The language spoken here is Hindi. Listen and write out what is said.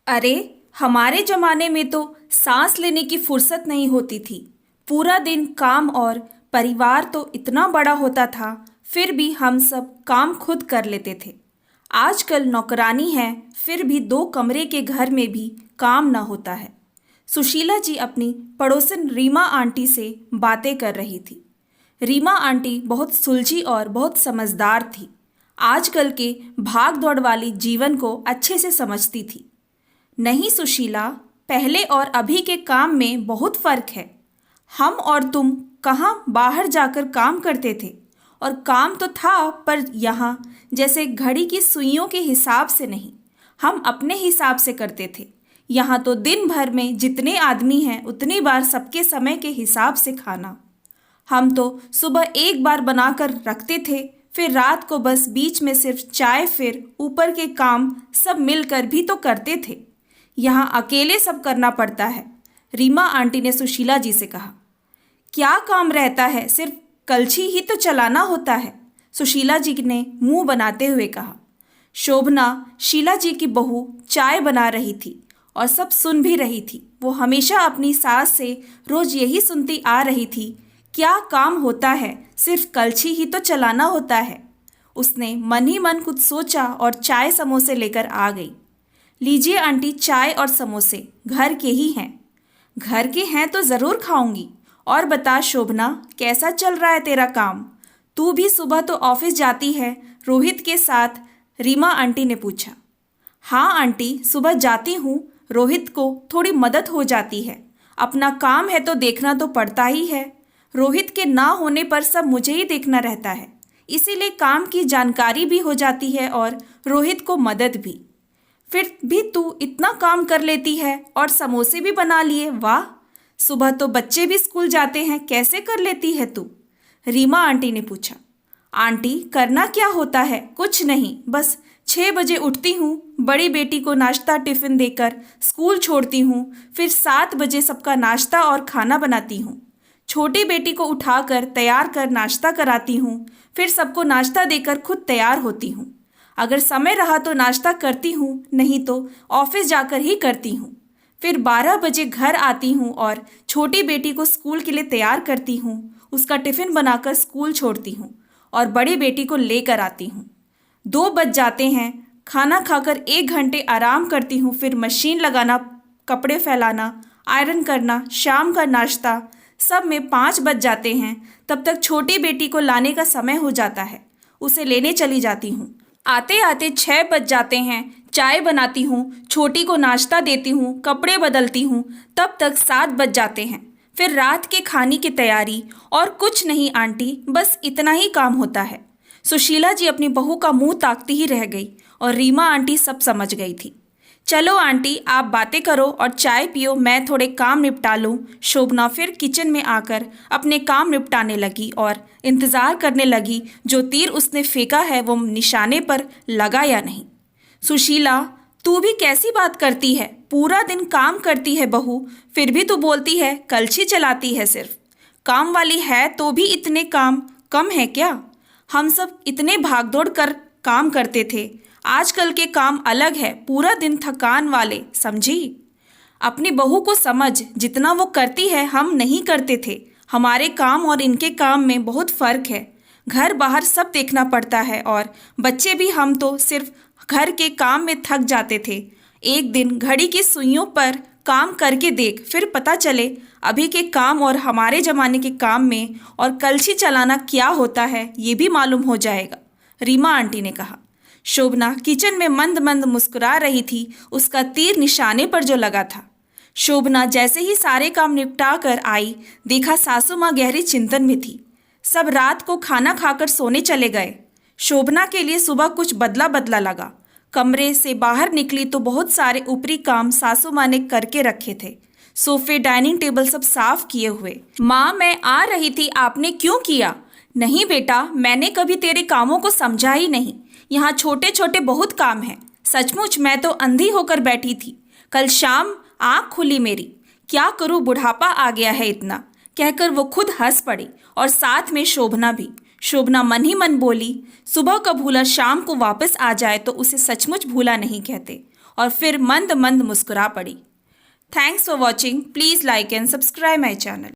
अरे, हमारे जमाने में तो सांस लेने की फुर्सत नहीं होती थी। पूरा दिन काम और परिवार तो इतना बड़ा होता था, फिर भी हम सब काम खुद कर लेते थे। आजकल नौकरानी है, फिर भी 2 कमरे के घर में भी काम न होता है। सुशीला जी अपनी पड़ोसन रीमा आंटी से बातें कर रही थी। रीमा आंटी बहुत सुलझी और बहुत समझदार थी। आजकल के भाग दौड़ वाली जीवन को अच्छे से समझती थी। नहीं सुशीला, पहले और अभी के काम में बहुत फर्क है। हम और तुम कहाँ बाहर जाकर काम करते थे, और काम तो था, पर यहाँ जैसे घड़ी की सुइयों के हिसाब से नहीं, हम अपने हिसाब से करते थे। यहाँ तो दिन भर में जितने आदमी हैं उतनी बार सबके समय के हिसाब से खाना। हम तो सुबह एक बार बनाकर रखते थे, फिर रात को बस बीच में सिर्फ चाय, फिर ऊपर के काम सब मिलकर भी तो करते थे। यहाँ अकेले सब करना पड़ता है। रीमा आंटी ने सुशीला जी से कहा। क्या काम रहता है, सिर्फ कलछी ही तो चलाना होता है, सुशीला जी ने मुंह बनाते हुए कहा। शोभना, शीला जी की बहू, चाय बना रही थी और सब सुन भी रही थी। वो हमेशा अपनी सास से रोज यही सुनती आ रही थी, क्या काम होता है, सिर्फ कलछी ही तो चलाना होता है। उसने मन ही मन कुछ सोचा और चाय समोसे लेकर आ गई। लीजिए आंटी, चाय और समोसे घर के ही हैं। घर के हैं तो ज़रूर खाऊंगी। और बता शोभना, कैसा चल रहा है तेरा काम? तू भी सुबह तो ऑफिस जाती है रोहित के साथ? रीमा आंटी ने पूछा। हाँ आंटी, सुबह जाती हूँ, रोहित को थोड़ी मदद हो जाती है। अपना काम है तो देखना तो पड़ता ही है। रोहित के ना होने पर सब मुझे ही देखना रहता है, इसीलिए काम की जानकारी भी हो जाती है और रोहित को मदद भी। फिर भी तू इतना काम कर लेती है और समोसे भी बना लिए, वाह! सुबह तो बच्चे भी स्कूल जाते हैं, कैसे कर लेती है तू? रीमा आंटी ने पूछा। आंटी, करना क्या होता है, कुछ नहीं, बस 6 बजे उठती हूँ, बड़ी बेटी को नाश्ता टिफ़िन देकर स्कूल छोड़ती हूँ, फिर 7 बजे सबका नाश्ता और खाना बनाती हूँ। छोटी बेटी को उठाकर तैयार कर नाश्ता कराती हूँ, फिर सबको नाश्ता देकर खुद तैयार होती हूँ। अगर समय रहा तो नाश्ता करती हूँ, नहीं तो ऑफिस जाकर ही करती हूँ। फिर 12 बजे घर आती हूँ और छोटी बेटी को स्कूल के लिए तैयार करती हूँ, उसका टिफ़िन बनाकर स्कूल छोड़ती हूँ और बड़ी बेटी को लेकर आती हूँ। 2 बज जाते हैं, खाना खाकर 1 घंटे आराम करती हूँ, फिर मशीन लगाना, कपड़े फैलाना, आयरन करना, शाम का नाश्ता, सब में 5 बज जाते हैं। तब तक छोटी बेटी को लाने का समय हो जाता है, उसे लेने चली जाती हूँ। आते आते 6 बज जाते हैं, चाय बनाती हूँ, छोटी को नाश्ता देती हूँ, कपड़े बदलती हूँ, तब तक 7 बज जाते हैं। फिर रात के खाने की तैयारी, और कुछ नहीं आंटी, बस इतना ही काम होता है। सुशीला जी अपनी बहू का मुंह ताकती ही रह गई और रीमा आंटी सब समझ गई थी। चलो आंटी, आप बातें करो और चाय पियो, मैं थोड़े काम निपटा लूँ। शोभना फिर किचन में आकर अपने काम निपटाने लगी और इंतज़ार करने लगी जो तीर उसने फेंका है वो निशाने पर लगा या नहीं। सुशीला, तू भी कैसी बात करती है, पूरा दिन काम करती है बहू, फिर भी तू बोलती है कलछी चलाती है सिर्फ। काम वाली है तो भी इतने काम कम है क्या? हम सब इतने भागदौड़ कर काम करते थे, आजकल के काम अलग है, पूरा दिन थकान वाले, समझी? अपनी बहू को समझ, जितना वो करती है हम नहीं करते थे। हमारे काम और इनके काम में बहुत फ़र्क है। घर बाहर सब देखना पड़ता है और बच्चे भी। हम तो सिर्फ घर के काम में थक जाते थे। एक दिन घड़ी की सुइयों पर काम करके देख, फिर पता चले अभी के काम और हमारे ज़माने के काम में और कलछी चलाना क्या होता है, ये भी मालूम हो जाएगा, रीमा आंटी ने कहा। शोभना किचन में मंद मंद मुस्कुरा रही थी, उसका तीर निशाने पर जो लगा था। शोभना जैसे ही सारे काम निपटा कर आई, देखा सासू माँ गहरी चिंतन में थी। सब रात को खाना खाकर सोने चले गए। शोभना के लिए सुबह कुछ बदला बदला लगा। कमरे से बाहर निकली तो बहुत सारे ऊपरी काम सासू माँ ने करके रखे थे। सोफे, डाइनिंग टेबल सब साफ किए हुए। माँ, मैं आ रही थी, आपने क्यों किया? नहीं बेटा, मैंने कभी तेरे कामों को समझा ही नहीं। यहाँ छोटे छोटे बहुत काम हैं। सचमुच मैं तो अंधी होकर बैठी थी। कल शाम आँख खुली मेरी। क्या करूँ, बुढ़ापा आ गया है इतना, कहकर वो खुद हंस पड़ी और साथ में शोभना भी। शोभना मन ही मन बोली, सुबह का भूला शाम को वापस आ जाए तो उसे सचमुच भूला नहीं कहते। और फिर मंद मंद मुस्कुरा पड़ी। Thanks for watching. Please like and subscribe my channel.